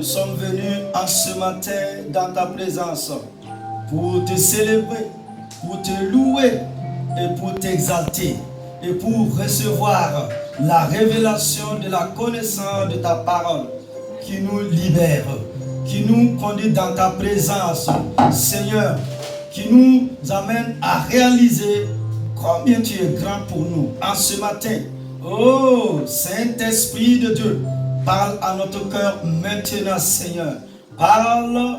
sommes venus en ce matin dans ta présence pour te célébrer, pour te louer et pour t'exalter et pour recevoir la révélation de la connaissance de ta parole qui nous libère, qui nous conduit dans ta présence, Seigneur, qui nous amène à réaliser combien tu es grand pour nous en ce matin. Oh, Saint-Esprit de Dieu, parle à notre cœur maintenant, Seigneur. Parle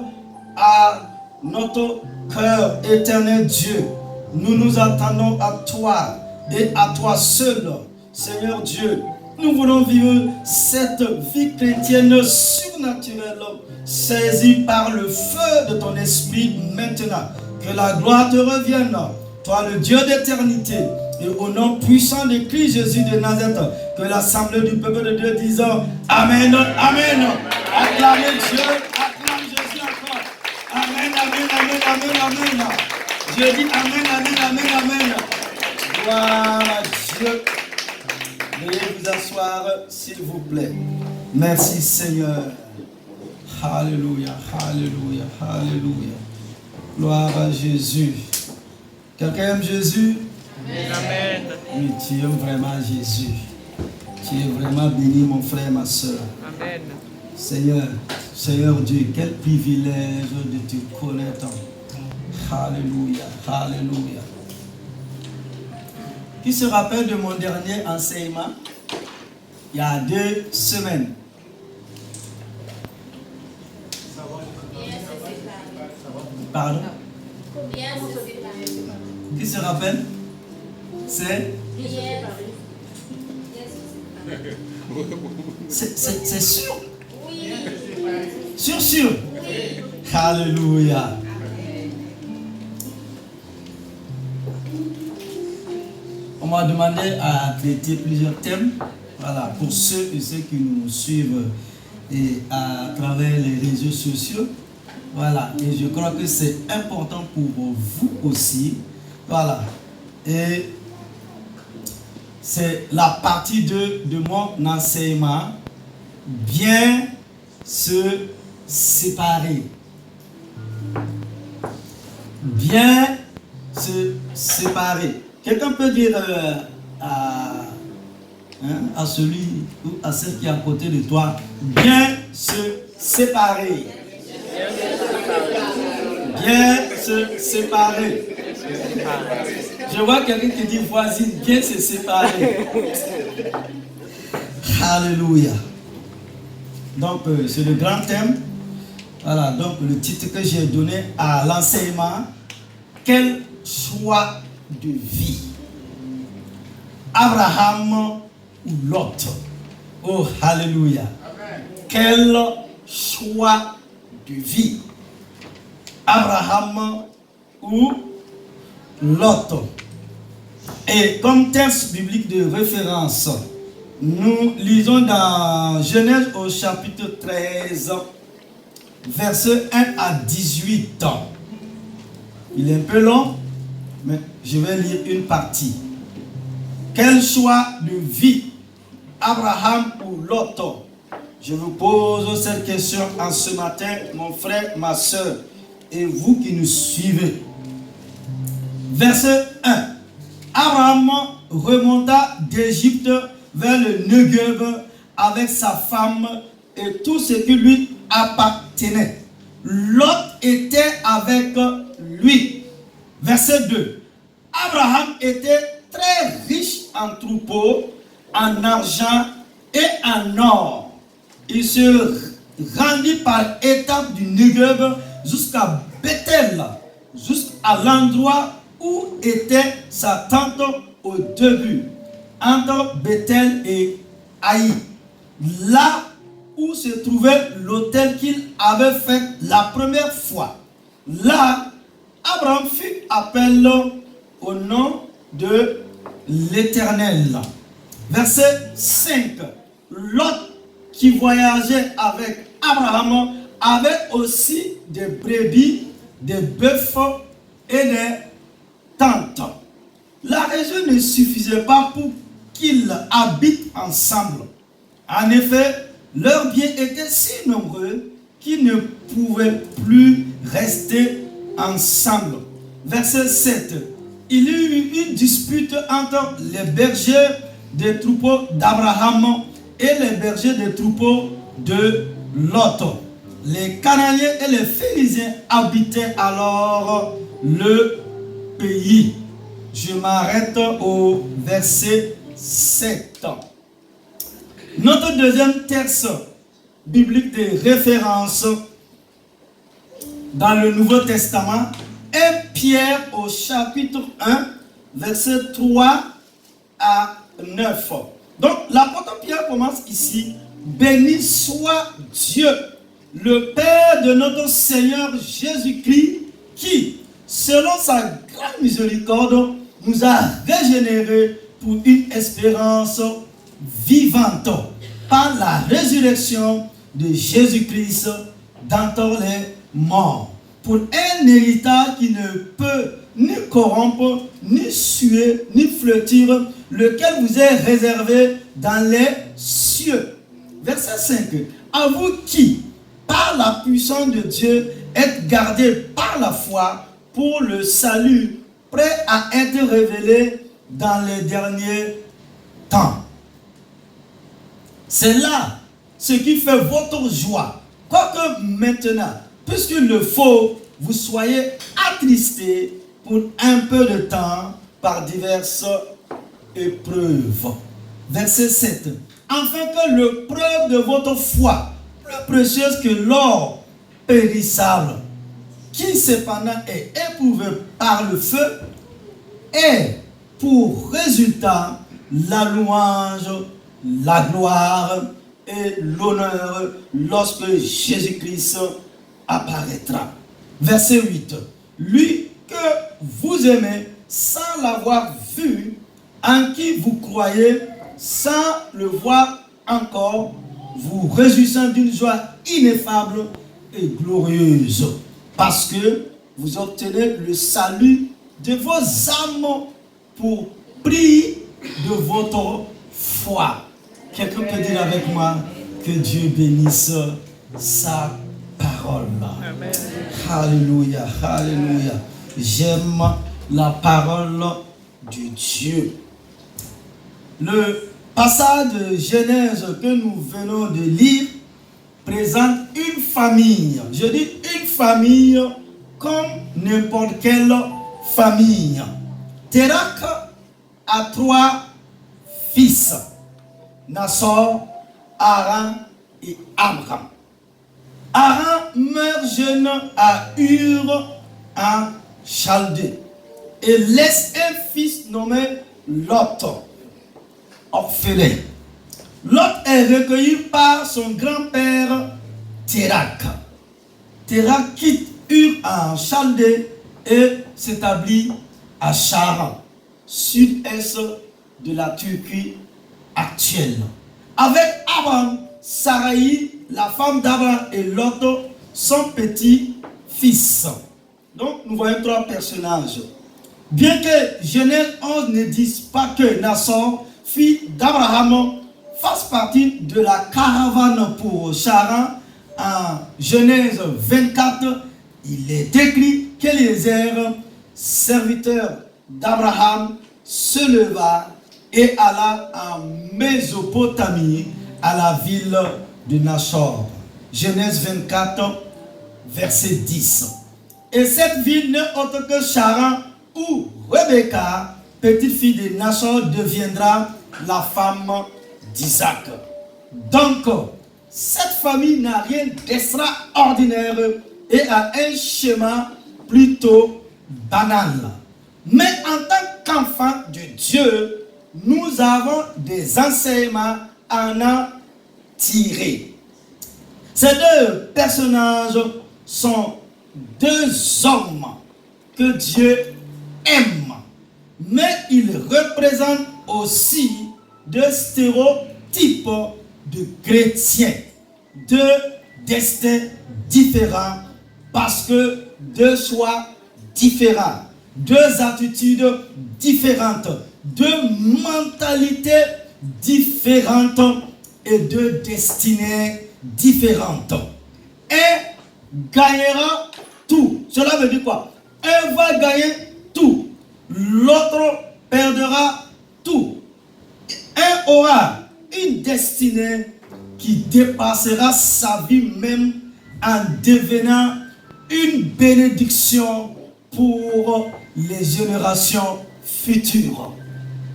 à notre cœur, éternel Dieu. Nous nous attendons à toi et à toi seul, Seigneur Dieu. Nous voulons vivre cette vie chrétienne surnaturelle, saisie par le feu de ton esprit maintenant. Que la gloire te revienne, toi le Dieu d'éternité. Et au nom puissant de Christ Jésus de Nazareth, que l'assemblée du peuple de Dieu dise Amen, Amen. Acclamez Dieu, acclame Jésus encore. Amen, Amen, Amen, Amen, Amen. Je dis Amen, Amen, Amen, Amen. Gloire à Dieu. Veuillez vous asseoir, s'il vous plaît. Merci Seigneur. Alléluia, Alléluia, Alléluia. Gloire à Jésus. Quelqu'un aime Jésus? Amen. Oui, tu aimes vraiment Jésus. Tu es vraiment béni, mon frère, ma soeur. Amen. Seigneur Dieu, quel privilège de te connaître. Alléluia, Alléluia. Qui se rappelle de mon dernier enseignement? Il y a 2 semaines. Pardon? Qui se rappelle? C'est sûr? Oui. Sûr? Oui. Alléluia. On m'a demandé à traiter plusieurs thèmes. Voilà, pour ceux et ceux qui nous suivent et à travers les réseaux sociaux. Voilà, et je crois que c'est important pour vous aussi. Voilà, et c'est la partie de mon enseignement. Bien se séparer. Bien se séparer. Quelqu'un peut dire à celui ou à celle qui est à côté de toi, bien se séparer. Bien se séparer. Je vois quelqu'un qui dit voisine, bien se séparer. Alléluia. Donc c'est le grand thème. Voilà, donc le titre que j'ai donné à l'enseignement, quel choix de vie? Abraham ou Lot? Oh, alléluia. Amen. Quel choix de vie? Abraham ou Lot? Et comme texte biblique de référence, nous lisons dans Genèse au chapitre 13, versets 1 à 18. Il est un peu long, mais je vais lire une partie. Quel choix de vie? Abraham ou Lot? Je vous pose cette question en ce matin, mon frère, ma soeur, et vous qui nous suivez. Verset 1. Abraham remonta d'Égypte vers le Negev avec sa femme et tout ce qui lui appartenait. Lot était avec lui. Verset 2. Abraham était très riche en troupeaux, en argent et en or. Il se rendit par étapes du Negev jusqu'à Bethel, jusqu'à l'endroit où était sa tente au début, entre Bethel et Haï, là où se trouvait l'autel qu'il avait fait la première fois. Là, Abraham fit appel au nom de l'Éternel. Verset 5. Lot, qui voyageait avec Abraham, avait aussi des brebis, des bœufs et des tentes. La région ne suffisait pas pour qu'ils habitent ensemble. En effet, leurs biens étaient si nombreux qui ne pouvaient plus rester ensemble. Verset 7. Il y eut une dispute entre les bergers des troupeaux d'Abraham et les bergers des troupeaux de Lot. Les Cananéens et les Phérésiens habitaient alors le pays. Je m'arrête au verset 7. Notre deuxième texte biblique de référence dans le Nouveau Testament est Pierre au chapitre 1, verset 3 à 9. Donc l'apôtre Pierre commence ici. Béni soit Dieu, le Père de notre Seigneur Jésus-Christ, qui, selon sa grande miséricorde, nous a régénérés pour une espérance vivante par la résurrection de Jésus-Christ d'entre les morts, pour un héritage qui ne peut ni corrompre, ni suer, ni flétrir, lequel vous est réservé dans les cieux. Verset 5. À vous qui, par la puissance de Dieu, êtes gardés par la foi pour le salut, prêt à être révélé dans les derniers temps. C'est là ce qui fait votre joie. Quoique maintenant, puisqu'il le faut, vous soyez attristés pour un peu de temps par diverses épreuves. Verset 7. Afin que le preuve de votre foi, plus précieuse que l'or périssable, qui cependant est éprouvé par le feu, ait pour résultat la louange, la gloire et l'honneur lorsque Jésus-Christ apparaîtra. Verset 8. Lui que vous aimez sans l'avoir vu, en qui vous croyez sans le voir encore, vous réjouissant d'une joie ineffable et glorieuse, parce que vous obtenez le salut de vos âmes pour prix de votre foi. Quelqu'un peut dire avec moi que Dieu bénisse sa parole. Amen. Alléluia, alléluia. J'aime la parole de Dieu. Le passage de Genèse que nous venons de lire présente une famille. Je dis une famille comme n'importe quelle famille. Térakh a 3 fils. Nassor, Haran et Abraham. Haran meurt jeune à Ur en Chaldée et laisse un fils nommé Lot, orphelin. Lot est recueilli par son grand-père Térakh. Térakh quitte Ur en Chaldée et s'établit à Charan, sud-est de la Turquie actuelle. Avec Abraham, Sarai, la femme d'Abraham, et Lot, son petit-fils. Donc nous voyons 3 personnages. Bien que Genèse 11 ne dise pas que Nassor, fils d'Abraham, fasse partie de la caravane pour Charan, en Genèse 24, il est écrit qu'Éliezer, serviteur d'Abraham, se leva et alla en Mésopotamie, à la ville de Nassor. Genèse 24, verset 10. Et cette ville n'est autre que Charan, où Rebecca, petite fille de Nassor, deviendra la femme d'Isaac. Donc, cette famille n'a rien d'extraordinaire et a un schéma plutôt banal. Mais en tant qu'enfant de Dieu, nous avons des enseignements à en tirer. Ces 2 personnages sont 2 hommes que Dieu aime, mais ils représentent aussi 2 stéréotypes de chrétiens, 2 destins différents, parce que 2 choix différents, 2 attitudes différentes, 2 mentalités différentes et 2 destinées différentes. et gagnera tout. Cela veut dire quoi? Un va gagner tout, l'autre perdra tout. Un aura une destinée qui dépassera sa vie même en devenant une bénédiction pour les générations futures.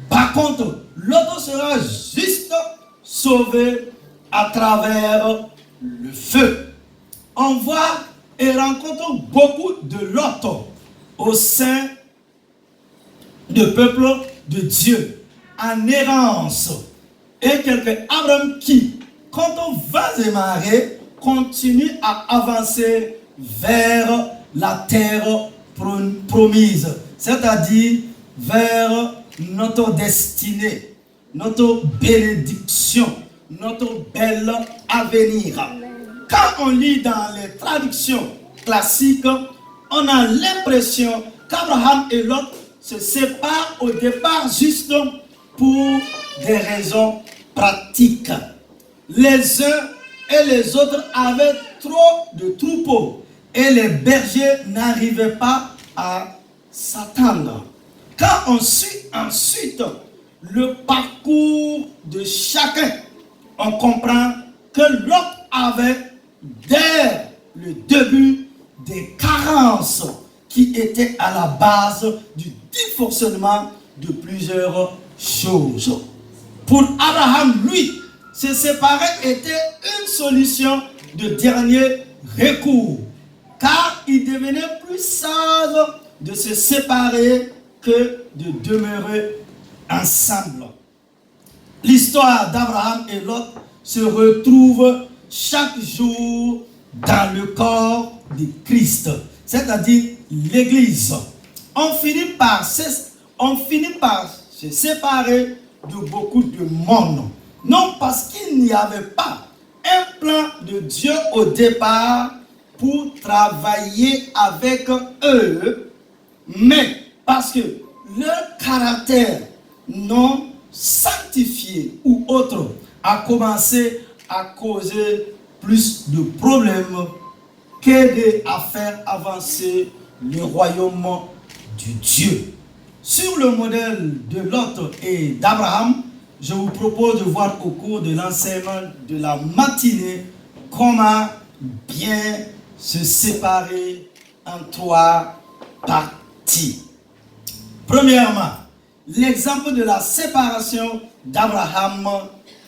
Par contre, l'autre sera juste sauvé à travers le feu. On voit et rencontre beaucoup de Lot au sein du peuple de Dieu en errance. Et quelques Abraham qui, quand on va démarrer, continue à avancer vers la terre promise, c'est-à-dire vers notre destinée, notre bénédiction, notre bel avenir. Quand on lit dans les traductions classiques, on a l'impression qu'Abraham et Lot se séparent au départ juste pour des raisons pratiques. Les uns et les autres avaient trop de troupeaux et les bergers n'arrivaient pas à s'attendre. Quand on suit ensuite le parcours de chacun, on comprend que Lot avait dès le début des carences qui étaient à la base du dysfonctionnement de plusieurs choses. Pour Abraham, lui, se séparer était une solution de dernier recours, car il devenait plus sage de se séparer que de demeurer ensemble. L'histoire d'Abraham et Lot se retrouve chaque jour dans le corps de Christ, c'est-à-dire l'Église. On finit par se séparer de beaucoup de monde. Non parce qu'il n'y avait pas un plan de Dieu au départ pour travailler avec eux, mais parce que leur caractère non sanctifié ou autre a commencé à causer plus de problèmes qu'aider à faire avancer le royaume du Dieu. Sur le modèle de Lot et d'Abraham, je vous propose de voir au cours de l'enseignement de la matinée comment bien se séparer en trois parties. Premièrement, l'exemple de la séparation d'Abraham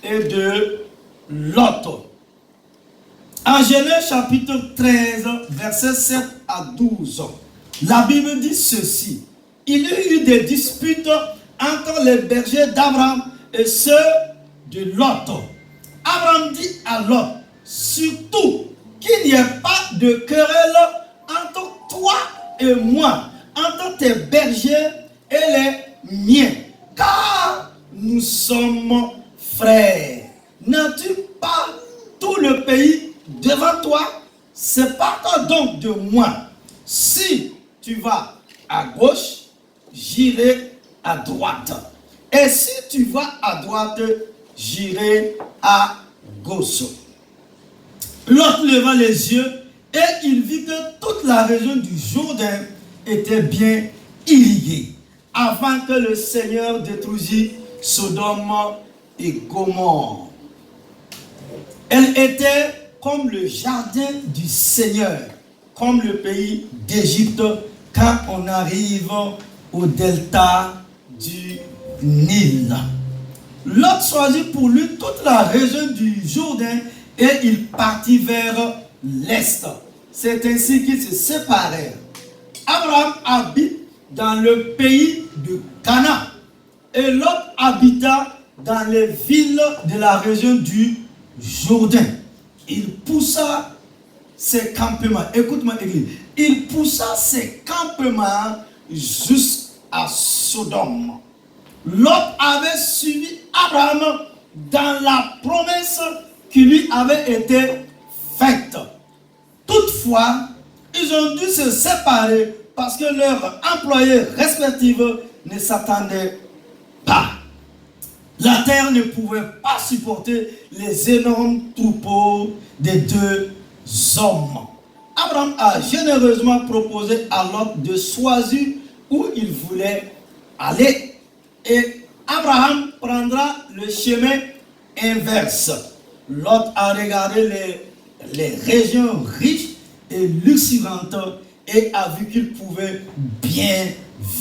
et de Lot. En Genèse chapitre 13, versets 7 à 12, la Bible dit ceci. Il y a eu des disputes entre les bergers d'Abraham et ceux de Lot. Abraham dit à Lot, surtout qu'il n'y ait pas de querelle entre toi et moi, entre tes bergers et les miens, car nous sommes frères. N'as-tu pas tout le pays devant toi? Sépare-toi donc de moi. Si tu vas à gauche, j'irai à droite. Et si tu vas à droite, j'irai à gauche. Lot leva les yeux et il vit que toute la région du Jourdain était bien irriguée, avant que le Seigneur détruisît Sodome et Gomorrhe. Elle était comme le jardin du Seigneur, comme le pays d'Égypte quand on arrive au delta du Nil. Lot choisit pour lui toute la région du Jourdain et il partit vers l'est. C'est ainsi qu'ils se séparèrent. Abraham habite dans le pays de Canaan et Lot habita dans les villes de la région du Jourdain. Il poussa ses campements. Écoute-moi, Église. Il poussa ses campements jusqu'à Sodome. Lot avait suivi Abraham dans la promesse qui lui avait été faite. Toutefois, ils ont dû se séparer parce que leurs employés respectifs ne s'attendaient pas. La terre ne pouvait pas supporter les énormes troupeaux des deux hommes. Abraham a généreusement proposé à Lot de choisir où il voulait aller. Et Abraham prendra le chemin inverse. Lot a regardé les régions riches et luxuriantes et a vu qu'il pouvait bien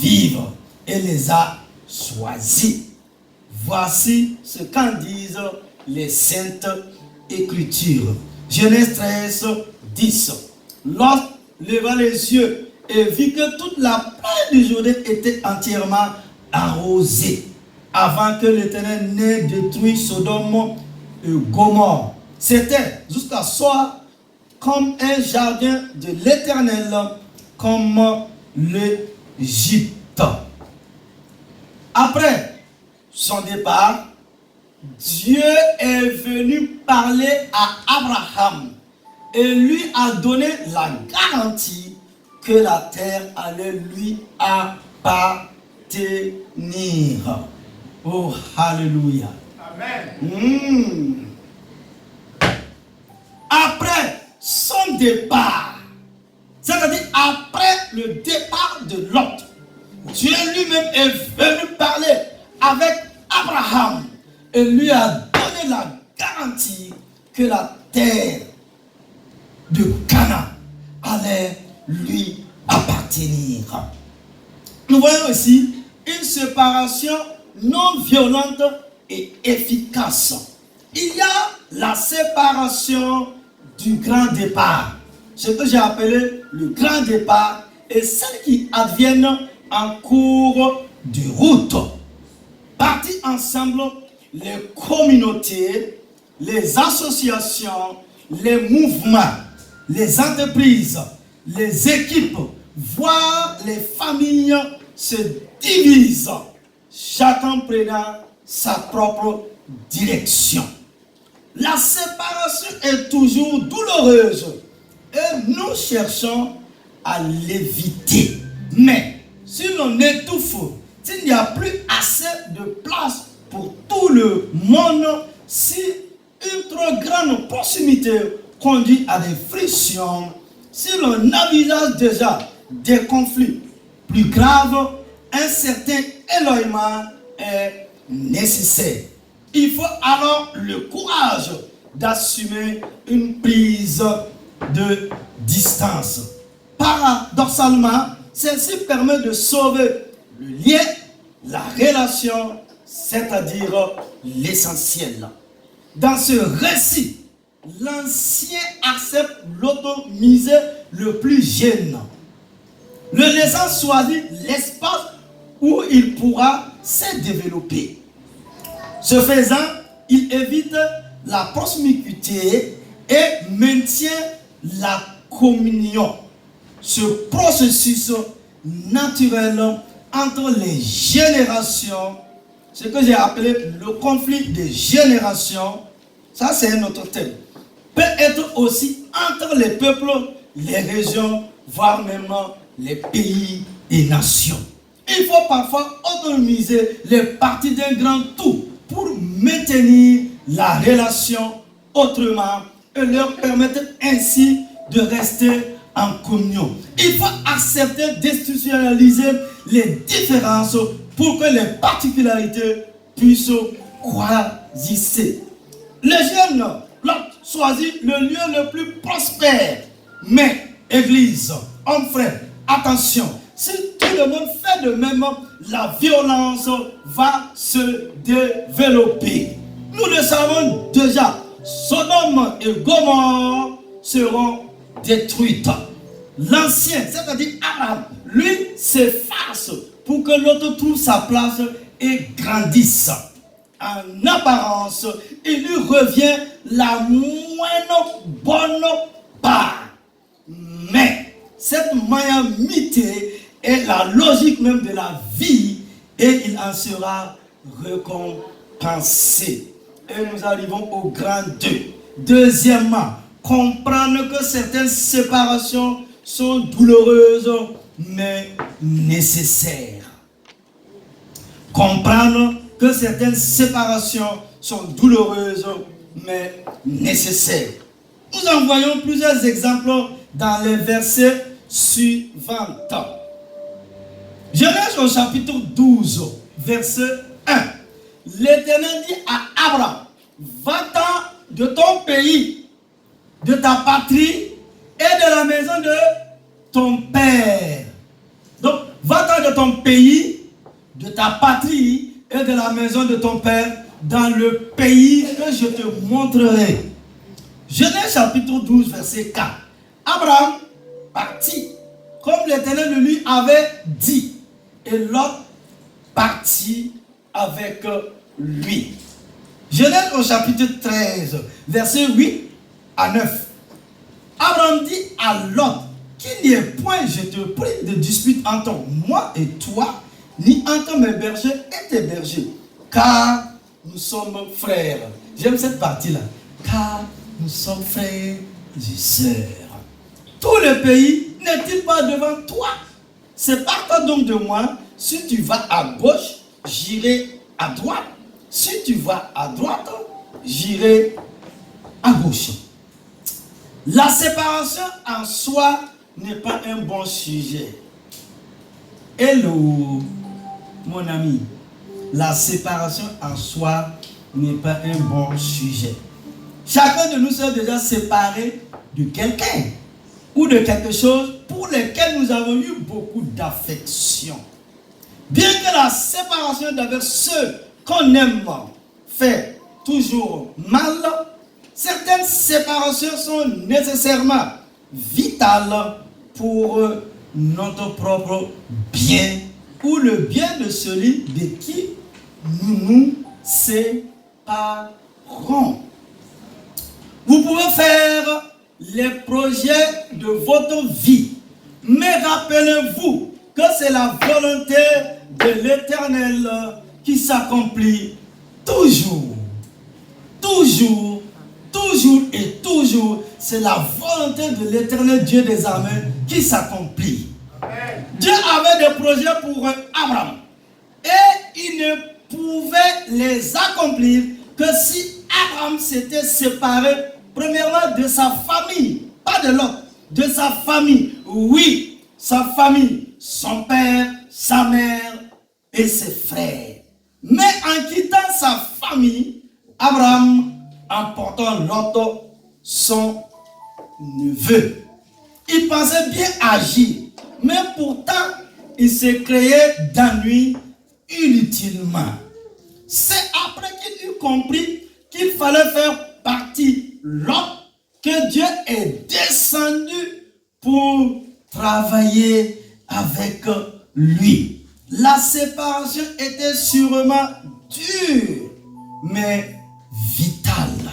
vivre et les a choisis. Voici ce qu'en disent les Saintes Écritures. Genèse 13, 10. Lot leva les yeux et vit que toute la plaine du Jourdain était entièrement arrosée avant que l'Éternel n'ait détruit Sodome et Gomorrhe. C'était jusqu'à soi comme un jardin de l'Éternel, comme l'Égypte. Après son départ, Dieu est venu parler à Abraham et lui a donné la garantie que la terre allait lui appartenir. Oh, alléluia. Amen. Après son départ, c'est-à-dire après le départ de Lot, Dieu lui-même est venu parler avec Abraham et lui a donné la garantie que la terre de Canaan allait lui appartenir. Nous voyons ici une séparation non violente et efficace. Il y a la séparation du grand départ, ce que j'ai appelé le grand départ, et celles qui adviennent en cours de route. Partis ensemble, les communautés, les associations, les mouvements, les entreprises, les équipes, voire les familles se divisent, chacun prenant sa propre direction. La séparation est toujours douloureuse et nous cherchons à l'éviter. Mais si l'on étouffe, s'il n'y a plus assez de place pour tout le monde, si une trop grande proximité conduit à des frictions, si l'on envisage déjà des conflits plus graves, un certain éloignement est nécessaire. Il faut alors le courage d'assumer une prise de distance. Paradoxalement, celle-ci permet de sauver le lien, la relation, c'est-à-dire l'essentiel. Dans ce récit, l'ancien accepte l'automisé le plus jeune, le laissant choisir l'espace où il pourra se développer. Ce faisant, il évite la promiscuité et maintient la communion. Ce processus naturel entre les générations, ce que j'ai appelé le conflit des générations, ça c'est un autre thème, peut être aussi entre les peuples, les régions, voire même les pays et nations. Il faut parfois autonomiser les parties d'un grand tout pour maintenir la relation autrement et leur permettre ainsi de rester en communion. Il faut accepter d'institutionnaliser les différences pour que les particularités puissent coexister. Les jeunes choisissent le lieu le plus prospère. Mais, Église, hommes frères, attention, si tout le monde fait de même, la violence va se développer. Nous le savons déjà, Sodome et Gomorrhe seront détruites. L'ancien, c'est-à-dire Abraham, lui s'efface pour que l'autre trouve sa place et grandisse. En apparence, il lui revient la moins bonne part. Mais cette magnanimité est la logique même de la vie et il en sera récompensé. Et nous arrivons au grand 2. Deuxièmement, comprendre que certaines séparations sont douloureuses mais nécessaires. Comprendre que certaines séparations sont douloureuses mais nécessaires. Nous en voyons plusieurs exemples dans les versets suivants. Genèse au chapitre 12, verset 1. L'Éternel dit à Abraham, va-t'en de ton pays, de ta patrie et de la maison de ton père. Donc, va-t'en de ton pays, de ta patrie et de la maison de ton père dans le pays que je te montrerai. Genèse chapitre 12, verset 4. Abraham partit comme l'Éternel lui avait dit, et Lot partit avec lui. Genèse au chapitre 13, verset 8 à 9. Abraham dit à Lot, qu'il n'y ait point, je te prie, de dispute entre moi et toi, ni entre mes bergers et tes bergers, car nous sommes frères. J'aime cette partie-là. Car nous sommes frères et sœurs. Tout le pays n'est-il pas devant toi? Sépare-toi donc de moi. Si tu vas à gauche, j'irai à droite. Si tu vas à droite, j'irai à gauche. La séparation en soi n'est pas un bon sujet. Hello, mon ami. La séparation en soi n'est pas un bon sujet. Chacun de nous sommes déjà séparés de quelqu'un ou de quelque chose pour lequel nous avons eu beaucoup d'affection. Bien que la séparation d'avec ceux qu'on aime fait toujours mal, certaines séparations sont nécessairement vitales pour notre propre bien ou le bien de celui de qui nous nous séparons. Vous pouvez faire les projets de votre vie, mais rappelez-vous que c'est la volonté de l'Éternel qui s'accomplit toujours. Toujours, toujours et toujours, c'est la volonté de l'Éternel Dieu des armées qui s'accomplit. Dieu avait des projets pour Abraham et il ne pouvait les accomplir que si Abraham s'était séparé premièrement de sa famille, pas de l'autre, de sa famille. Oui, sa famille, son père, sa mère et ses frères. Mais en quittant sa famille, Abraham, en portant Lot, son neveu, il pensait bien agir, mais pourtant, il s'est créé d'ennui inutilement. C'est après qu'il eut compris qu'il fallait faire partie Lot que Dieu est descendu pour travailler avec lui. La séparation était sûrement dure, mais vitale.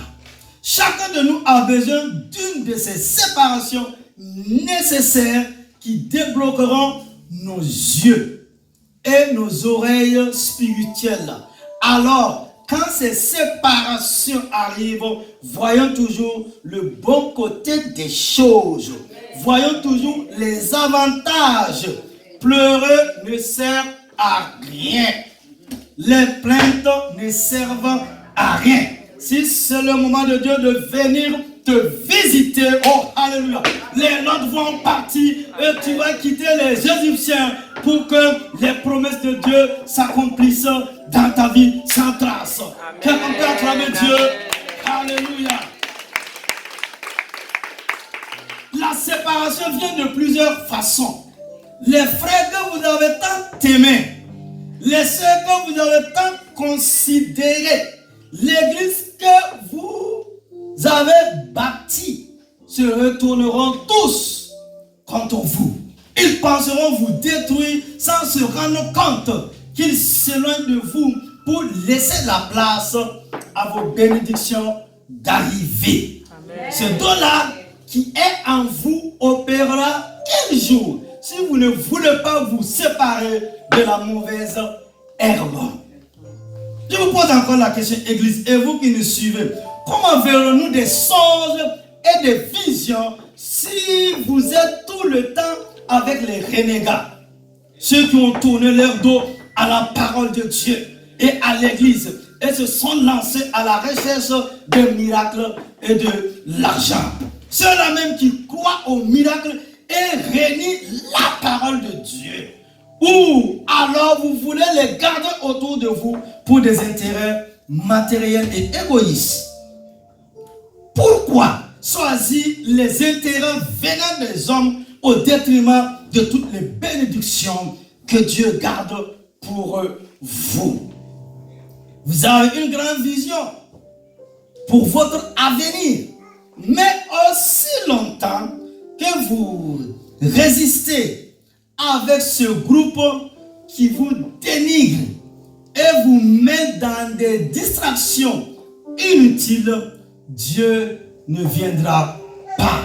Chacun de nous a besoin d'une de ces séparations nécessaires qui débloqueront nos yeux et nos oreilles spirituelles. Alors, quand ces séparations arrivent, voyons toujours le bon côté des choses. Voyons toujours les avantages. Pleurer ne sert à rien. Les plaintes ne servent à rien. Si c'est le moment de Dieu de venir te visiter, oh alléluia, les nôtres vont partir et tu vas quitter les Égyptiens pour que les promesses de Dieu s'accomplissent dans ta vie sans trace. Quelqu'un peut acclamer Dieu. Alléluia. La séparation vient de plusieurs façons. Les frères que vous avez tant aimés, les sœurs que vous avez tant considérés, l'église que vous avez bâtie se retourneront tous contre vous. Ils penseront vous détruire sans se rendre compte qu'ils s'éloignent de vous pour laisser la place à vos bénédictions d'arriver. Ce don-là qui est en vous opérera quel jour si vous ne voulez pas vous séparer de la mauvaise herbe. Je vous pose encore la question, Église, et vous qui nous suivez, comment verrons-nous des songes et des visions si vous êtes tout le temps avec les renégats, ceux qui ont tourné leur dos à la parole de Dieu? et à l'église et se sont lancés à la recherche de miracles et de l'argent. Ceux-là même qui croient aux miracles et renient la parole de Dieu. Ou alors vous voulez les garder autour de vous pour des intérêts matériels et égoïstes. Pourquoi choisir les intérêts venant des hommes au détriment de toutes les bénédictions que Dieu garde pour vous? Vous avez une grande vision pour votre avenir, mais aussi longtemps que vous résistez avec ce groupe qui vous dénigre et vous met dans des distractions inutiles, Dieu ne viendra pas.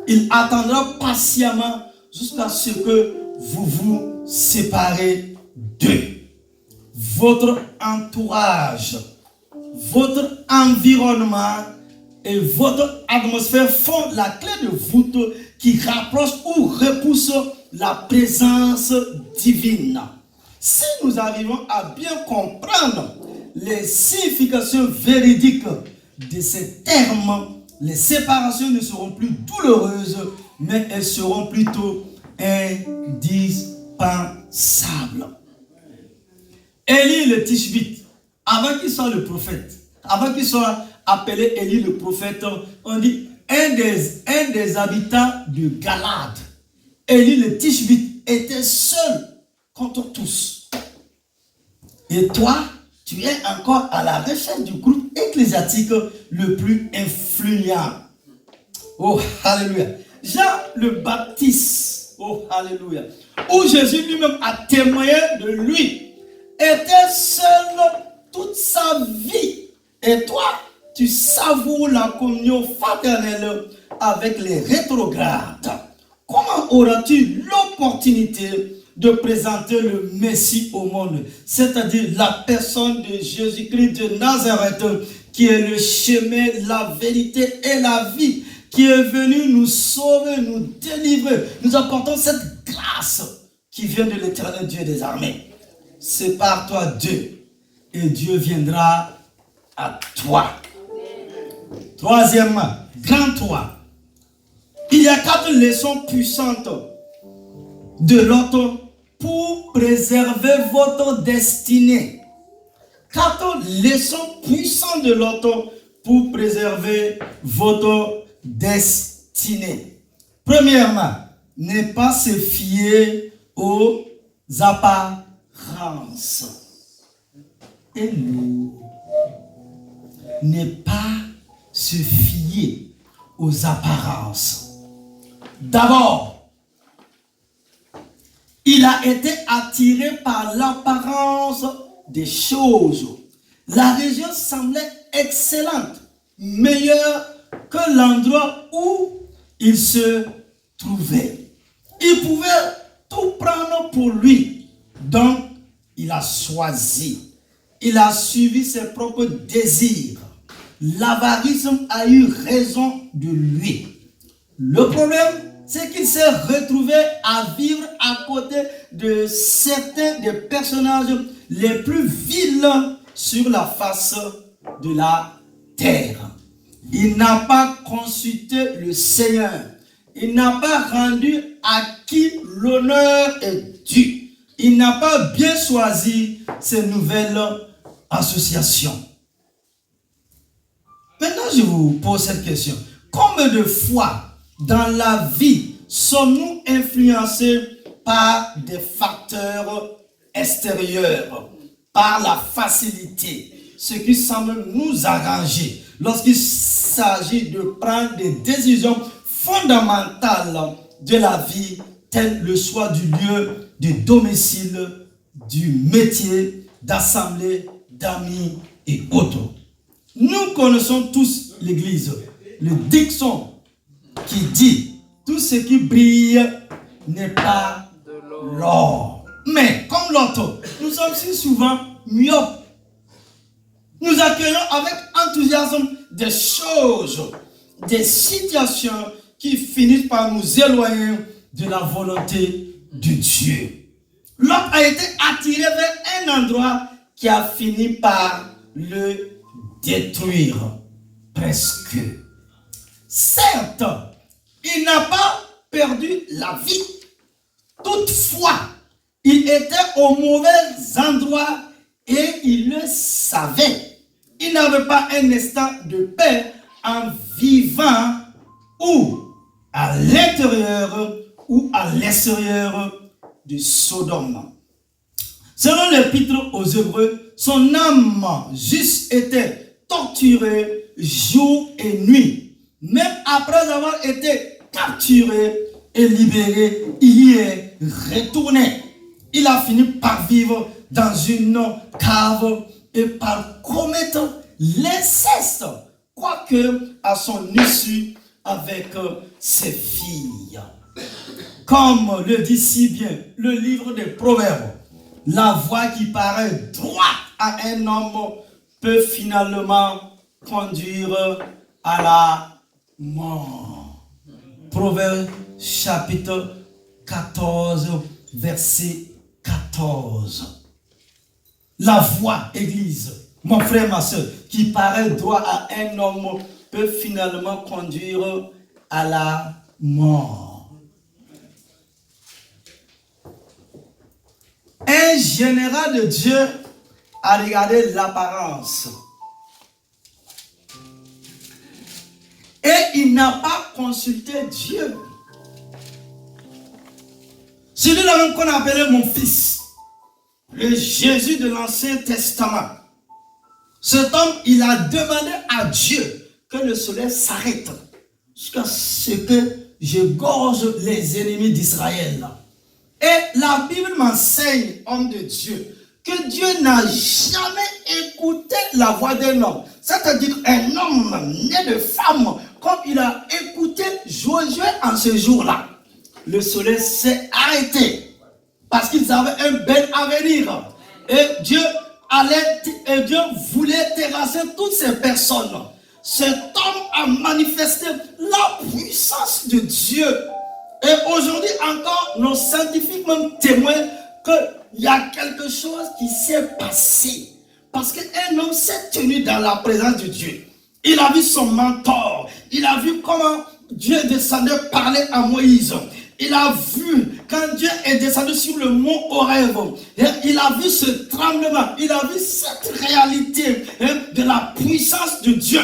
Il attendra patiemment jusqu'à ce que vous vous séparez d'eux. Votre entourage, votre environnement et votre atmosphère font la clé de voûte qui rapproche ou repousse la présence divine. Si nous arrivons à bien comprendre les significations véridiques de ces termes, les séparations ne seront plus douloureuses, mais elles seront plutôt indispensables. Élie le Tishbite, avant qu'il soit le prophète, avant qu'il soit appelé Élie le prophète, on dit un des habitants de Galade. Élie le Tishbite était seul contre tous. Et toi, tu es encore à la recherche du groupe ecclésiastique le plus influent. Oh, alléluia. Jean le Baptiste, oh, alléluia, où Jésus lui-même a témoigné de lui, était seul toute sa vie. Et toi, tu savoures la communion fraternelle avec les rétrogrades. Comment auras-tu l'opportunité de présenter le Messie au monde, c'est-à-dire la personne de Jésus-Christ de Nazareth, qui est le chemin, la vérité et la vie, qui est venu nous sauver, nous délivrer. Nous apportons cette grâce qui vient de l'Éternel Dieu des armées. Sépare-toi d'eux et Dieu viendra à toi. Troisièmement, grand toi. Il y a 4 leçons puissantes de l'autre pour préserver votre destinée. 4 leçons puissantes de l'autre pour préserver votre destinée. Premièrement, ne pas se fier aux apparences. Et nous, ne pas se fier aux apparences. D'abord, il a été attiré par l'apparence des choses. La région semblait excellente, meilleure que l'endroit où il se trouvait. Il pouvait tout prendre pour lui. Donc, il a choisi. Il a suivi ses propres désirs. L'avarice a eu raison de lui. Le problème, c'est qu'il s'est retrouvé à vivre à côté de certains des personnages les plus vils sur la face de la terre. Il n'a pas consulté le Seigneur. Il n'a pas rendu à qui l'honneur est dû. Il n'a pas bien choisi ces nouvelles associations. Maintenant, je vous pose cette question. Combien de fois dans la vie sommes-nous influencés par des facteurs extérieurs, par la facilité, ce qui semble nous arranger lorsqu'il s'agit de prendre des décisions fondamentales de la vie, tel le choix du lieu, du domicile, du métier, d'assemblée, d'amis et autres. Nous connaissons tous l'Église, le dicton qui dit « Tout ce qui brille n'est pas de l'or ». Mais comme l'autre, nous sommes si souvent myopes. Nous accueillons avec enthousiasme des choses, des situations qui finissent par nous éloigner de la volonté de Dieu. L'homme a été attiré vers un endroit qui a fini par le détruire. Presque. Certes, il n'a pas perdu la vie. Toutefois, il était au mauvais endroit et il le savait. Il n'avait pas un instant de paix en vivant ou à l'intérieur ou à l'extérieur de Sodome. Selon l'épître aux Hébreux, son âme juste était torturée jour et nuit. Même après avoir été capturé et libéré, il y est retourné. Il a fini par vivre dans une cave et par commettre l'inceste, quoique à son issue avec ses filles. Comme le dit si bien le livre des Proverbes, la voie qui paraît droite à un homme peut finalement conduire à la mort. Proverbes chapitre 14, verset 14. La voie, Église, mon frère, ma soeur, qui paraît droit à un homme peut finalement conduire à la mort. Un général de Dieu a regardé l'apparence. Et il n'a pas consulté Dieu. Celui-là même qu'on appelait mon fils, le Jésus de l'Ancien Testament. Cet homme, il a demandé à Dieu que le soleil s'arrête jusqu'à ce que je gorge les ennemis d'Israël. Et la Bible m'enseigne, homme de Dieu, que Dieu n'a jamais écouté la voix d'un homme. C'est-à-dire un homme né de femme, comme il a écouté Josué en ce jour-là. Le soleil s'est arrêté parce qu'ils avaient un bel avenir. Et Dieu voulait terrasser toutes ces personnes. Cet homme a manifesté la puissance de Dieu. Et aujourd'hui encore, nos scientifiques même témoignent qu'il y a quelque chose qui s'est passé. Parce qu'un homme s'est tenu dans la présence de Dieu. Il a vu son mentor. Il a vu comment Dieu descendait parler à Moïse. Il a vu quand Dieu est descendu sur le mont Horeb. Il a vu ce tremblement. Il a vu cette réalité de la puissance de Dieu.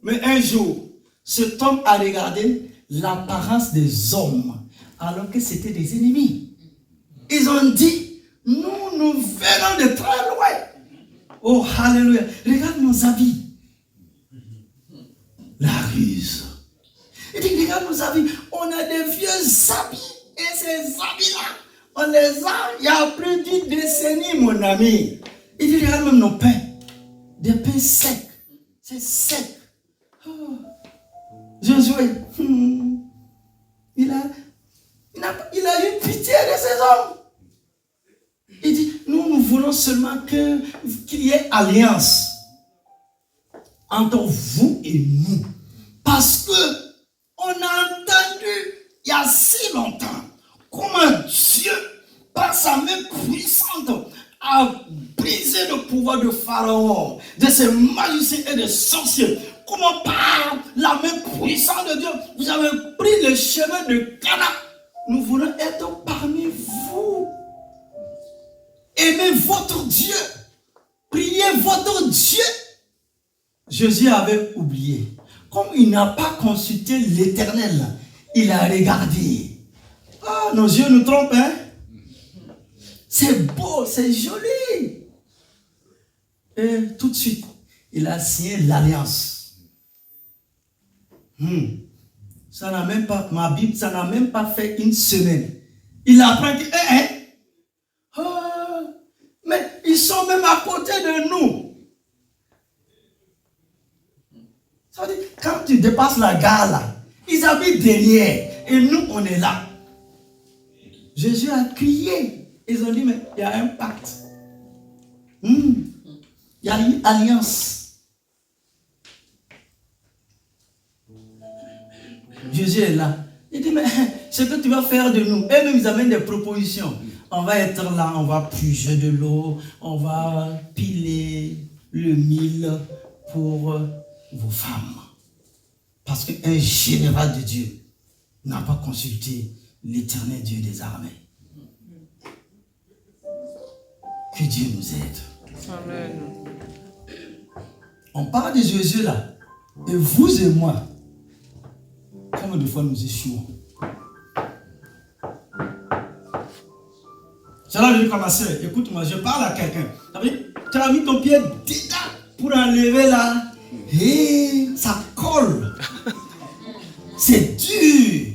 Mais un jour, cet homme a regardé l'apparence des hommes alors que c'était des ennemis. Ils ont dit, nous venons de très loin. Oh, alléluia. Regarde nos habits. La ruse. Il dit, regarde nos habits. On a des vieux habits. Et ces habits-là, on les a, il y a plus d'une décennie, mon ami. Il dit, regarde même nos pains. Des pains secs. C'est sec. Oh. Josué, il a eu pitié de ces hommes. Il dit, nous voulons seulement qu'il y ait alliance entre vous et nous. Parce que on a entendu, il y a si longtemps, comment Dieu, par sa main puissante, a brisé le pouvoir de Pharaon, de ses magiciens et de sorciers. Comment par la main puissante de Dieu, vous avez pris le chemin de Canaan. Nous voulons être parmi vous. Aimez votre Dieu. Priez votre Dieu. Jésus avait oublié. Comme il n'a pas consulté l'Éternel, il a regardé. Ah, nos yeux nous trompent, hein? C'est beau, c'est joli. Et tout de suite, il a signé l'alliance. Ça n'a même pas, ma Bible, ça n'a même pas fait une semaine. Il apprend que, mais ils sont même à côté de nous. Ça veut dire, quand tu dépasses la gare là, ils habitent derrière et nous on est là. Jésus a crié. Ils ont dit, mais il y a un pacte. Il y a une alliance. Jésus est là. Il dit, mais ce que tu vas faire de nous, eux-mêmes ils amènent des propositions. On va être là, on va puiser de l'eau, on va piler le mil pour vos femmes. Parce qu'un général de Dieu n'a pas consulté l'Éternel Dieu des armées. Que Dieu nous aide. Amen. On parle de Jésus là. Et vous et moi, combien de fois nous échouons? C'est là que je dis comme ma soeur, écoute-moi, je parle à quelqu'un. Tu as mis ton pied dedans pour enlever là. Et ça colle. C'est dur.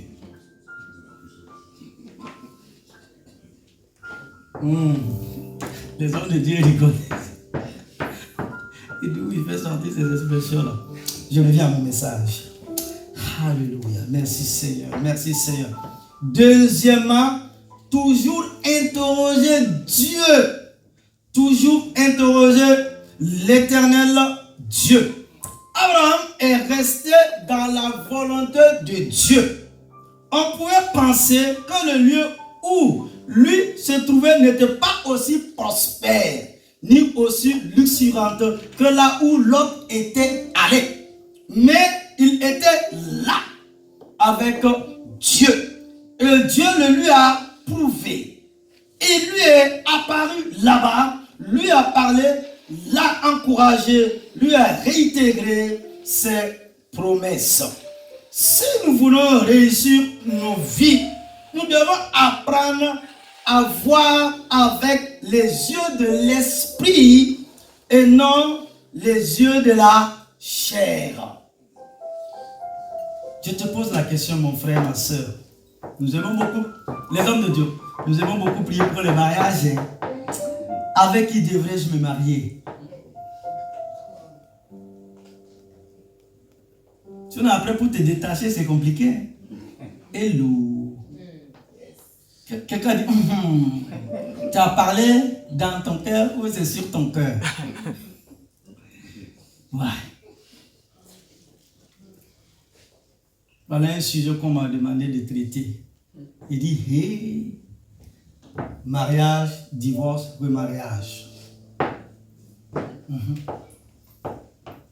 Les hommes de Dieu rigolent. Et d'où il fait sortir ces expressions-là. Je reviens à mon message. Alléluia. Merci Seigneur. Merci Seigneur. Deuxièmement, toujours interroger Dieu. Toujours interroger l'Éternel Dieu. Abraham est resté dans la volonté de Dieu. On pouvait penser que le lieu où lui se trouvait n'était pas aussi prospère, ni aussi luxuriant que là où l'autre était allé. Mais il était là, avec Dieu. Et Dieu le lui a prouvé. Il lui est apparu là-bas, lui a parlé, l'a encouragé, lui a réitéré ses promesses. Si nous voulons réussir nos vies, nous devons apprendre à voir avec les yeux de l'esprit et non les yeux de la chair. Je te pose la question, mon frère, ma soeur. Nous aimons beaucoup, les hommes de Dieu, nous aimons beaucoup prier pour le mariage. Avec qui devrais-je me marier? Sinon, après, pour te détacher, c'est compliqué. Hello. Quelqu'un dit, tu as parlé dans ton cœur ou c'est sur ton cœur? Ouais. Voilà un sujet qu'on m'a demandé de traiter. Il dit, hey, mariage, divorce, remariage.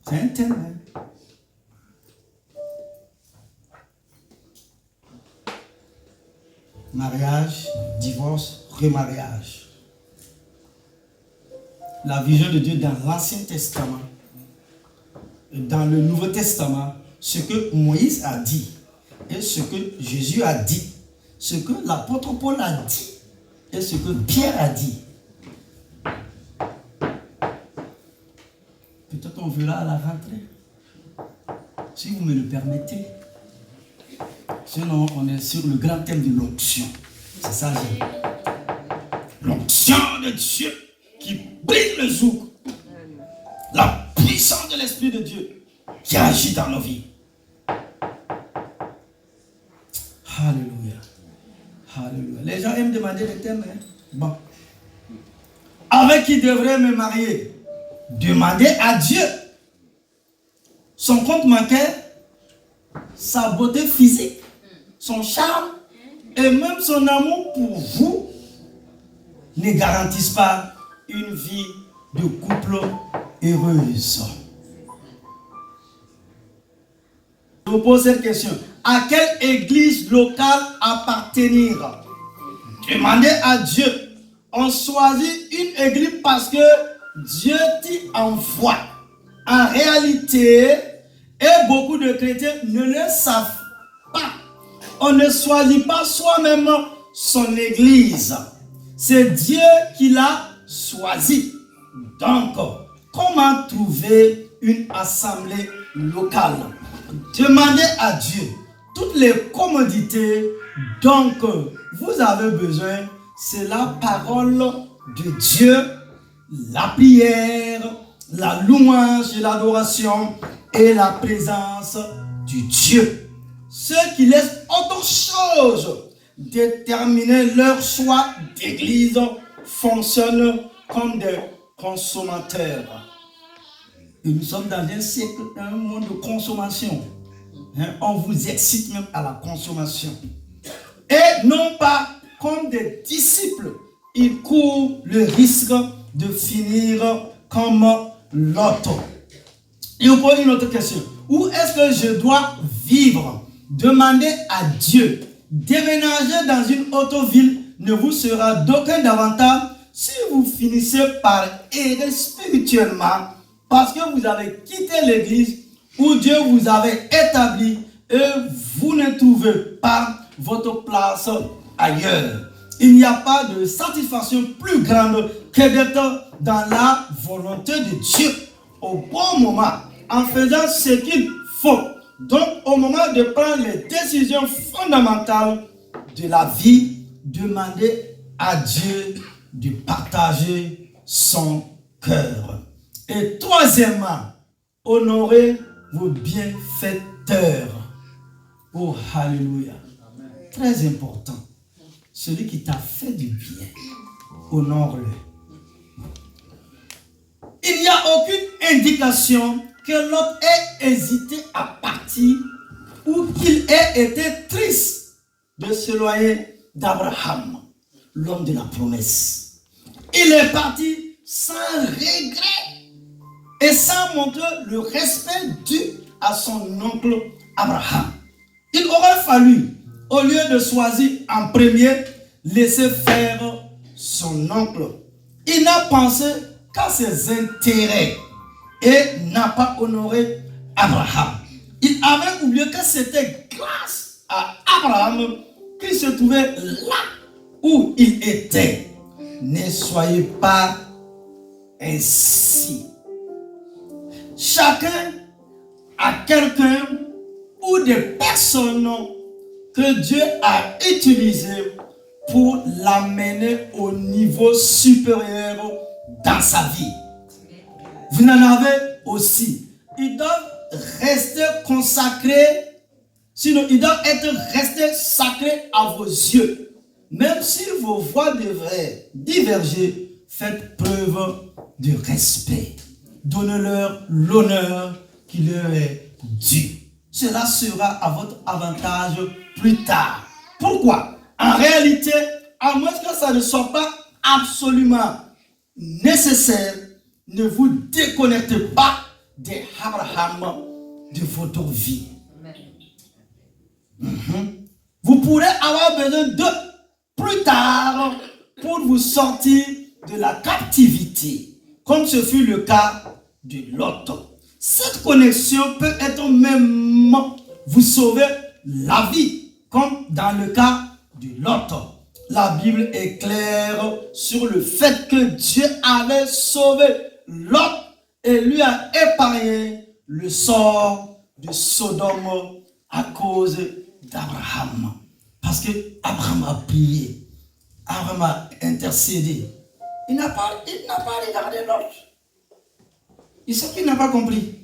C'est un thème. Hein? Mariage, divorce, remariage. La vision de Dieu dans l'Ancien Testament et dans le Nouveau Testament, ce que Moïse a dit et ce que Jésus a dit, ce que l'apôtre Paul a dit et ce que Pierre a dit. Peut-être on verra à la rentrée, si vous me le permettez. Sinon, on est sur le grand thème de l'onction. C'est ça, l'onction de Dieu qui brise le zouk. La puissance de l'Esprit de Dieu qui agit dans nos vies. Alléluia. Alléluia. Les gens aiment demander des thèmes. Hein? Bon. Avec qui devrait me marier? Demandez à Dieu. Son compte bancaire, sa beauté physique, son charme et même son amour pour vous ne garantissent pas une vie de couple heureuse. Je vous pose cette question. À quelle église locale appartenir? Demandez à Dieu. On choisit une église parce que Dieu t'y envoie. En réalité, et beaucoup de chrétiens ne le savent pas. On ne choisit pas soi-même son église. C'est Dieu qui l'a choisi. Donc, comment trouver une assemblée locale? Demandez à Dieu toutes les commodités dont vous avez besoin. C'est la parole de Dieu, la prière, la louange et l'adoration et la présence du Dieu. Ceux qui laissent autre chose déterminer leur choix d'église fonctionnent comme des consommateurs. Et nous sommes dans un siècle, un monde de consommation. On vous excite même à la consommation. Et non pas comme des disciples il court le risque de finir comme l'autre. Et on pose une autre question. Où est-ce que je dois vivre? Demandez à Dieu. Déménager dans une autre ville ne vous sera d'aucun avantage si vous finissez par errer spirituellement parce que vous avez quitté l'église où Dieu vous avait établi et vous ne trouvez pas votre place ailleurs. Il n'y a pas de satisfaction plus grande que d'être dans la volonté de Dieu au bon moment, en faisant ce qu'il faut. Donc, au moment de prendre les décisions fondamentales de la vie, demandez à Dieu de partager son cœur. Et troisièmement, honorez vos bienfaiteurs. Oh, alléluia. Très important. Celui qui t'a fait du bien, honore-le. Il n'y a aucune indication que l'autre ait hésité à partir ou qu'il ait été triste de s'éloigner d'Abraham, l'homme de la promesse. Il est parti sans regret et sans montrer le respect dû à son oncle Abraham. Il aurait fallu, au lieu de choisir en premier, laisser faire son oncle. Il n'a pensé qu'à ses intérêts et n'a pas honoré Abraham. Il avait oublié que c'était grâce à Abraham qu'il se trouvait là où il était. Ne soyez pas ainsi. Chacun a quelqu'un ou des personnes que Dieu a utilisées pour l'amener au niveau supérieur dans sa vie. Vous en avez aussi. Ils doivent rester consacrés, sinon ils doivent être restés sacrés à vos yeux. Même si vos voix devraient diverger, faites preuve de respect. Donnez-leur l'honneur qui leur est dû. Cela sera à votre avantage plus tard. Pourquoi? En réalité, à moins que ça ne soit pas absolument nécessaire, ne vous déconnectez pas d'Abraham de votre vie. Vous pourrez avoir besoin de plus tard pour vous sortir de la captivité, comme ce fut le cas de Lot. Cette connexion peut être même vous sauver la vie, comme dans le cas de Lot. La Bible est claire sur le fait que Dieu avait sauvé Lot et lui a épargné le sort de Sodome à cause d'Abraham. Parce que Abraham a prié, Abraham a intercédé. Il n'a pas regardé Lot. Il sait qu'il n'a pas compris.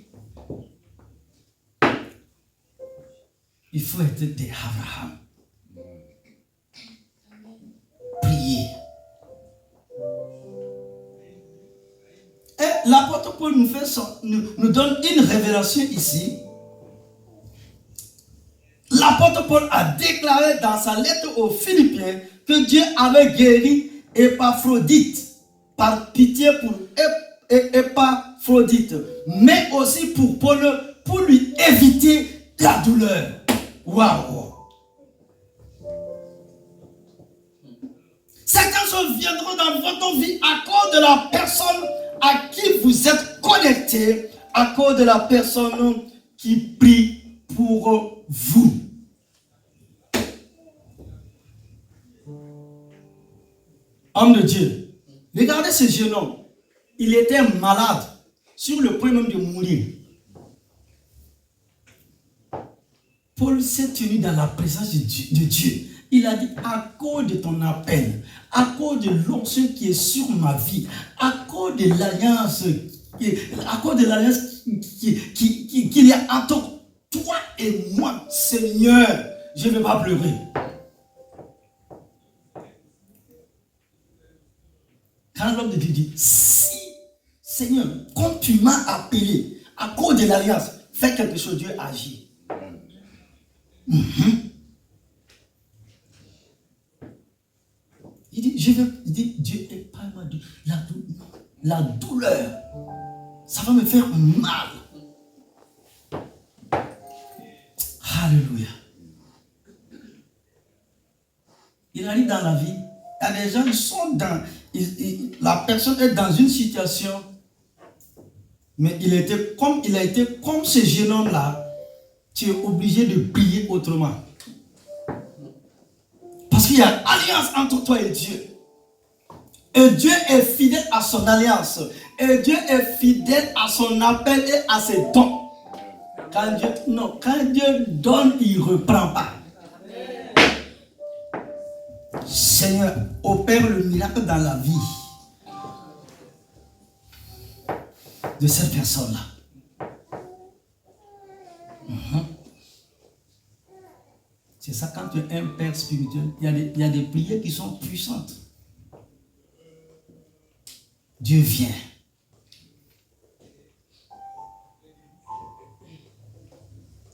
Il faut être des Abraham. Prier. Et l'apôtre Paul nous donne une révélation ici. L'apôtre Paul a déclaré dans sa lettre aux Philippiens que Dieu avait guéri Épaphrodite par pitié pour Épaphrodite, mais aussi pour Paul, pour lui éviter la douleur. Waouh! Certaines choses viendront dans votre vie à cause de la personne à qui vous êtes connecté, à cause de la personne qui prie pour vous. Homme de Dieu, regardez ce jeune homme. Il était malade, sur le point même de mourir. Paul s'est tenu dans la présence de Dieu. Il a dit, à cause de ton appel, à cause de l'onction qui est sur ma vie, à cause de l'alliance, qu'il y a entre toi et moi, Seigneur, je ne vais pas pleurer. Quand l'homme de Dieu dit, si, Seigneur, quand tu m'as appelé, à cause de l'alliance, fais quelque chose, Dieu agit. Il dit, je vais dire, Dieu est pas mal de la douleur. Ça va me faire mal. Alléluia. Il arrive dans la vie, il y a des gens qui sont dans... la personne est dans une situation, mais il a été comme ce jeune homme-là, tu es obligé de prier autrement. Parce qu'il y a une alliance entre toi et Dieu. Et Dieu est fidèle à son alliance. Et Dieu est fidèle à son appel et à ses dons. Quand Dieu donne, il ne reprend pas. Seigneur, opère le miracle dans la vie de cette personne-là. C'est ça, quand tu es un père spirituel, il y a des prières qui sont puissantes. Dieu vient.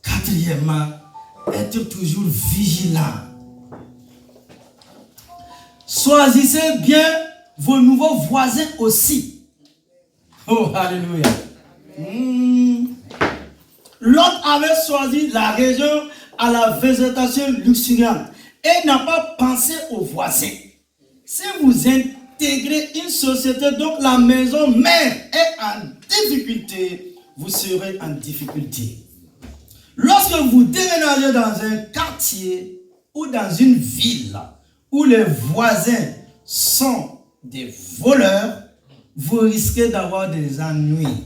Quatrièmement, être toujours vigilant. Choisissez bien vos nouveaux voisins aussi. Oh, alléluia. L'autre avait choisi la région à la végétation luxuriante et n'a pas pensé aux voisins. Si vous intégrez une société dont la maison mère est en difficulté, vous serez en difficulté. Lorsque vous déménagez dans un quartier ou dans une ville où les voisins sont des voleurs, vous risquez d'avoir des ennuis.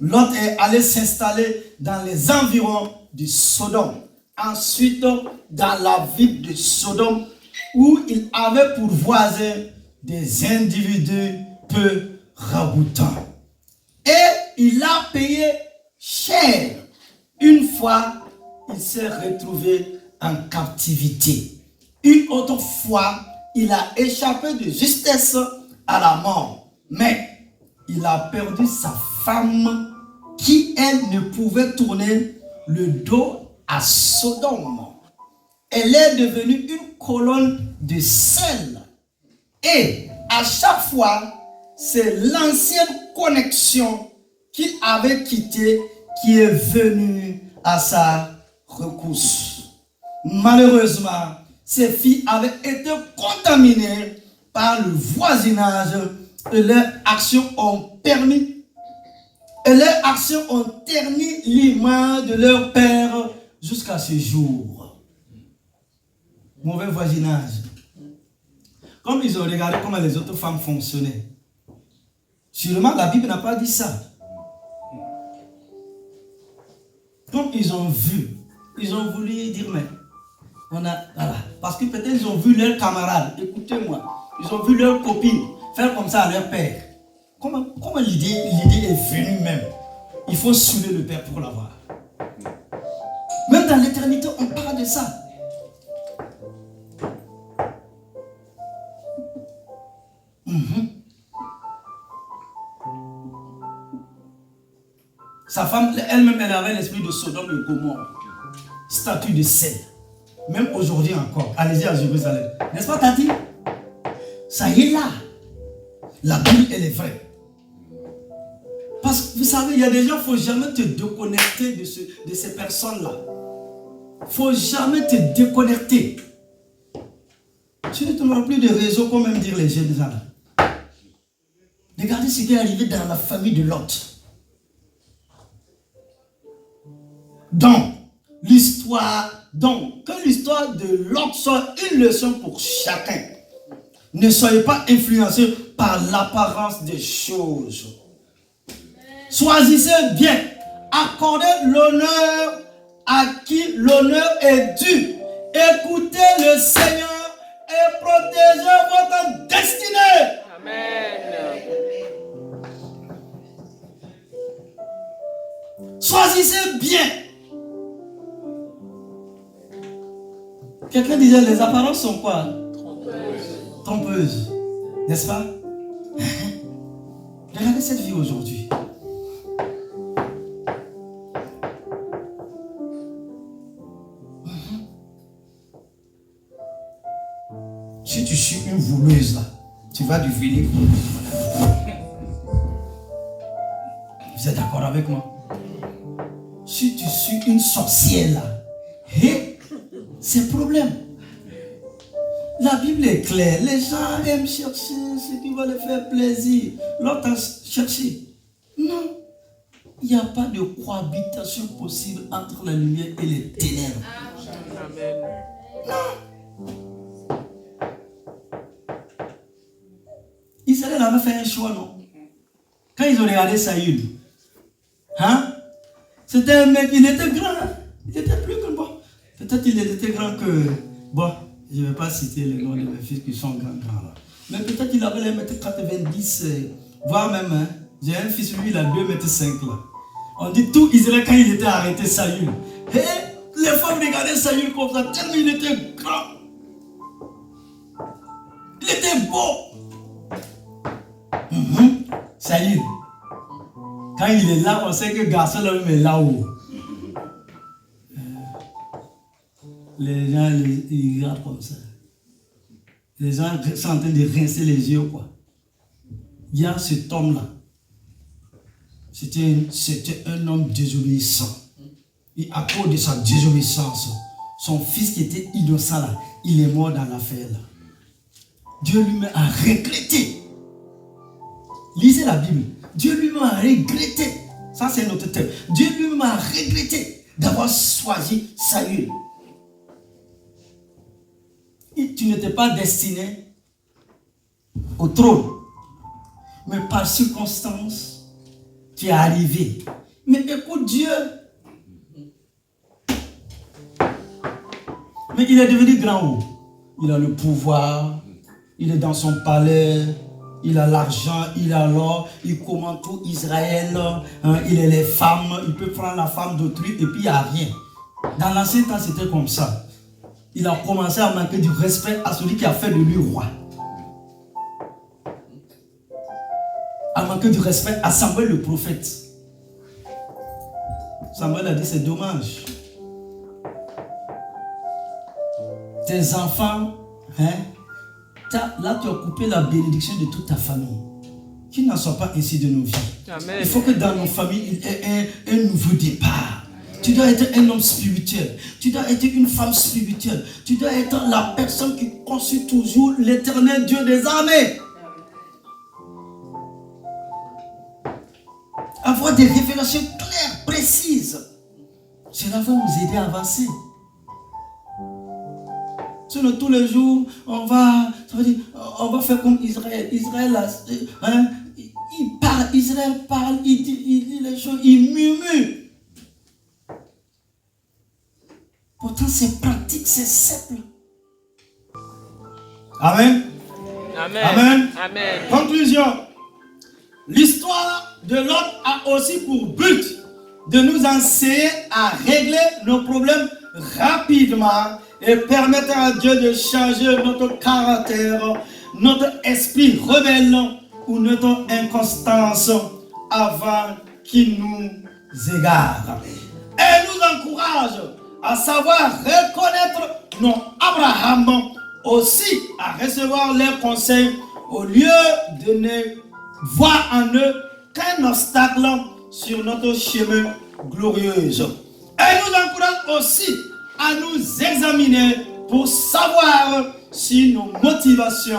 Lot est allé s'installer dans les environs de Sodome. Ensuite, dans la ville de Sodome, où il avait pour voisins des individus peu ragoûtants. Et il a payé cher. Une fois, il s'est retrouvé en captivité. Une autre fois, il a échappé de justesse à la mort. Mais il a perdu sa femme qui, elle, ne pouvait tourner le dos à Sodome. Elle est devenue une colonne de sel. Et à chaque fois, c'est l'ancienne connexion qu'il avait quittée qui est venue à sa rescousse. Malheureusement, ces filles avaient été contaminées par le voisinage et leurs actions ont terni l'image de leur père jusqu'à ce jour. Mauvais voisinage. Comme ils ont regardé comment les autres femmes fonctionnaient. Sûrement, la Bible n'a pas dit ça. Comme ils ont vu, ils ont voulu dire, mais voilà. Parce que peut-être ils ont vu leurs camarades, écoutez-moi, ils ont vu leurs copines faire comme ça à leur père. Comment l'idée est venue même? Il faut saouler le père pour l'avoir. Même dans l'éternité, on parle de ça. Sa femme, elle-même, elle avait l'esprit de Sodome et Gomorrhe. Statue de sel. Même aujourd'hui encore. Allez-y à Jérusalem. N'est-ce pas, Tati? Ça y est là. La Bible, elle est vraie. Parce que vous savez, il y a des gens, il ne faut jamais te déconnecter de ces personnes-là. Il ne faut jamais te déconnecter. Tu ne trouveras plus de réseau, comme même dire les jeunes gens là. Regardez ce qui est arrivé dans la famille de Lot. Donc, que l'histoire de Lot soit une leçon pour chacun. Ne soyez pas influencés par l'apparence des choses. Choisissez bien. Accordez l'honneur à qui l'honneur est dû. Écoutez le Seigneur et protégez votre destinée. Amen. Choisissez bien. Quelqu'un disait, les apparences sont quoi? Trompeuses. N'est-ce pas? Regardez cette vie aujourd'hui. Si tu suis une voleuse là, tu vas devenir. Vous êtes d'accord avec moi? Si tu suis une sorcière là, c'est problème. La Bible est claire. Les gens aiment chercher ce qui va leur faire plaisir. L'autre a cherché. Non. Il n'y a pas de cohabitation possible entre la lumière et les ténèbres. Amen. Non. Israël avait fait un choix, non? Quand ils ont regardé Saül, c'était un mec, il était grand, il était plus que bon. Peut-être il était grand que, bon, je ne vais pas citer les noms de mes fils qui sont grands là. Mais peut-être il avait 1m90, voire même, j'ai un fils, lui, il a 2m5 là. On dit tout Israël quand il était arrêté, Saül. Et les femmes regardaient Saül comme ça, tellement il était grand. Il était beau. Saül. Quand il est là, on sait que garçon là est là-haut. Les gens ils regardent comme ça. Les gens sont en train de rincer les yeux, quoi. Il y a cet homme-là. C'était un homme désobéissant. Et à cause de sa désobéissance, son fils qui était innocent là, il est mort dans l'affaire là. Dieu lui-même a regretté. Lisez la Bible. Dieu lui-même a regretté. Ça c'est notre thème. Dieu lui-même a regretté d'avoir choisi Saül. Et tu n'étais pas destiné au trône. Mais par circonstance, tu es arrivé. Mais écoute Dieu. Mais il est devenu grand haut. Il a le pouvoir. Il est dans son palais. Il a l'argent, il a l'or, il commande tout Israël, il a les femmes, il peut prendre la femme d'autrui et puis il n'y a rien. Dans l'ancien temps, c'était comme ça. Il a commencé à manquer du respect à celui qui a fait de lui roi. À manquer du respect à Samuel le prophète. Samuel a dit, c'est dommage. Tes enfants, là, tu as coupé la bénédiction de toute ta famille. Qu'il n'en soit pas ainsi de nos vies. Amen. Il faut que dans nos familles, il y ait un nouveau départ. Tu dois être un homme spirituel. Tu dois être une femme spirituelle. Tu dois être la personne qui consulte toujours l'éternel Dieu des armées. Avoir des révélations claires, précises. Cela va nous aider à avancer. Sinon, tous les jours, on va faire comme Israël. Israël, il parle, Israël parle, il dit les choses, il murmure. Pourtant, c'est pratique, c'est simple. Amen. Amen. Amen. Amen. Conclusion. L'histoire de Lot a aussi pour but de nous enseigner à régler nos problèmes rapidement et permettre à Dieu de changer notre caractère, notre esprit rebelle ou notre inconstance avant qu'il nous égare. Et nous encourage à savoir reconnaître nos Abraham, aussi à recevoir leurs conseils au lieu de ne voir en eux qu'un obstacle sur notre chemin glorieux. Et nous encourage aussi à nous examiner pour savoir si nos motivations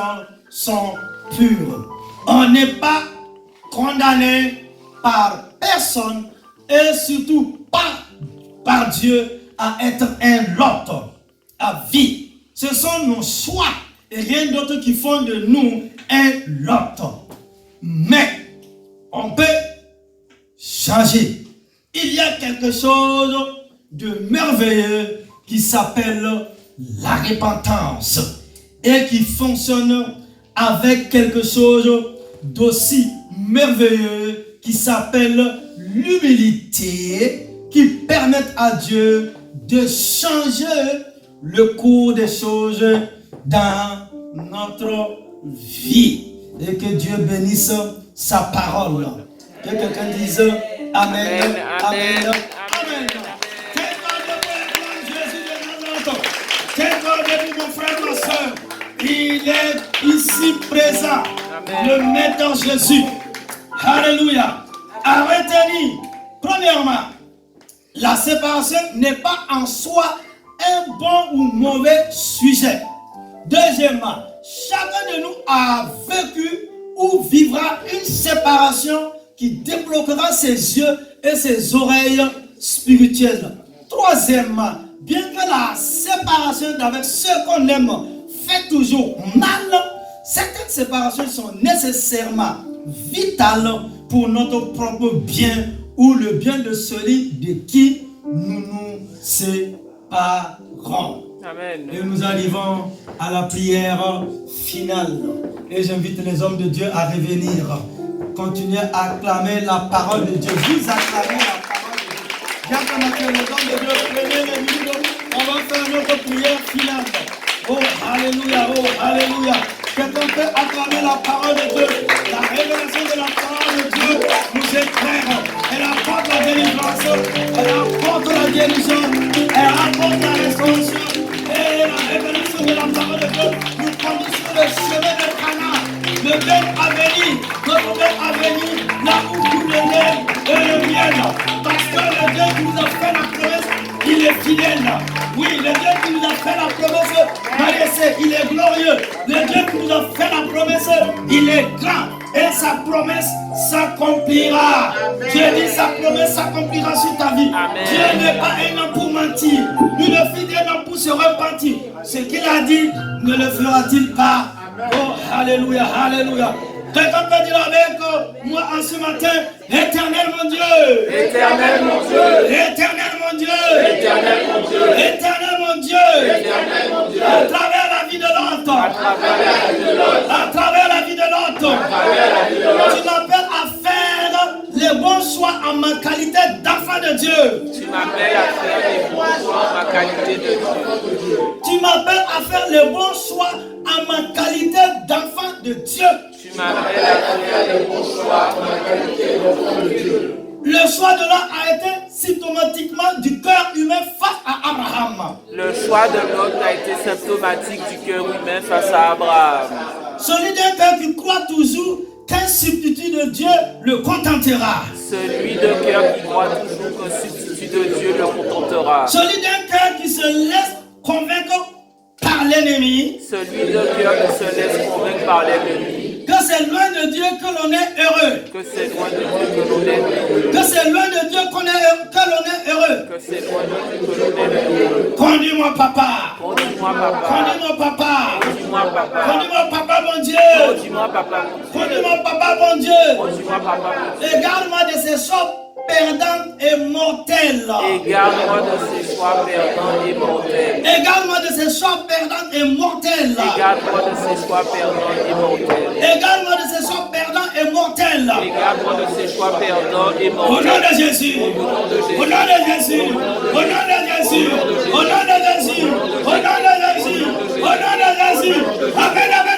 sont pures. On n'est pas condamné par personne et surtout pas par Dieu à être un Lot à vie. Ce sont nos choix et rien d'autre qui font de nous un Lot. Mais on peut changer. Il y a quelque chose de merveilleux qui s'appelle la repentance et qui fonctionne avec quelque chose d'aussi merveilleux qui s'appelle l'humilité, qui permet à Dieu de changer le cours des choses dans notre vie. Et que Dieu bénisse sa parole. Que quelqu'un dise Amen, Amen, Amen. Amen. Quel God de Jésus de notre. Quel God de mon frère, ma soeur. Il est ici présent. Amen. Le Maître Jésus. Alléluia. À retenir, premièrement, la séparation n'est pas en soi un bon ou mauvais sujet. Deuxièmement, chacun de nous a vécu ou vivra une séparation qui débloquera ses yeux et ses oreilles spirituelles. Troisièmement, bien que la séparation avec ceux qu'on aime fait toujours mal, certaines séparations sont nécessairement vitales pour notre propre bien ou le bien de celui de qui nous nous séparons. Amen. Et nous arrivons à la prière finale. Et j'invite les hommes de Dieu à revenir. Continuez à acclamer la parole de Dieu. Vous acclamez la parole de Dieu. Bien que les hommes de Dieu, prenez les micros. On va faire notre prière finale. Oh, alléluia, oh, alléluia. Quelqu'un peut acclamer la parole de Dieu. La révélation de la parole de Dieu nous éclaire. Elle apporte la délivrance. Elle apporte la guérison. Elle apporte la restauration. Et la révélation de la parole de Dieu nous conduit sur le chemin de Cana. Le bien à venir, notre bien à venir, là où tout le lait et le miel. Parce que le Dieu qui nous a fait la promesse, il est fidèle. Oui, le Dieu qui nous a fait la promesse, il est glorieux. Le Dieu qui nous a fait la promesse, il est grand. Et sa promesse s'accomplira. Dieu dit sa promesse s'accomplira sur ta vie. Amen. Dieu n'est pas un homme pour mentir, ni le fils d'un homme pour se repentir. Ce qu'il a dit, ne le fera-t-il pas? Oh, alléluia, alléluia. Quelqu'un peut dire avec moi en ce matin, éternel mon Dieu, Éternel mon Dieu, éternel mon Dieu, Éternel mon Dieu, éternel mon Dieu, Éternel mon Dieu, à travers la vie de l'autre, à travers la vie de l'autre, à travers la vie de l'autre, à travers la vie de l'autre, tu m'appelles à faire les bons choix en ma qualité d'enfant de Dieu. tu m'appelles à faire les bons choix en ma qualité de Dieu. Tu m'appelles à faire les bons choix en ma qualité d'enfant de Dieu. Tu m'appelles à faire les bons choix en ma qualité d'enfant de Dieu. Le choix de l'homme a été symptomatiquement du cœur humain face à Abraham. Le choix de l'autre a été symptomatique du cœur humain face à Abraham. Celui d'un cœur qui croit toujours qu'un substitut de Dieu le contentera. Celui de cœur qui croit toujours qu'un substitut de Dieu le contentera. Celui d'un cœur qui se laisse convaincre par l'ennemi. Celui de cœur qui se laisse convaincre par l'ennemi. Que c'est loin de Dieu que l'on est heureux. Que c'est loin de Dieu que l'on est heureux. Que c'est loin de Dieu que l'on est heureux. Que c'est loin de Dieu que l'on est heureux. Conduis-moi papa. Conduis-moi papa. Conduis-moi papa. Conduis-moi papa. Conduis-moi papa mon Dieu. Conduis-moi papa. Conduis-moi papa mon Dieu. Conduis-moi papa. Et garde-moi de ces choses perdantes et mortelles. Et garde-moi de ces choix perdants et mortels. Et garde-moi de ces choses perdantes et mortelles. Et garde-moi de ces choix perdants et mortels. Et garde-moi de ces choses perdantes et mortelles. Et garde-moi de ces choix perdants et Au nom mortels. de Jésus. Au nom de Jésus. Au nom de Jésus. Au nom de Jésus. Au nom de Jésus. Au nom de Jésus. Amen, amen.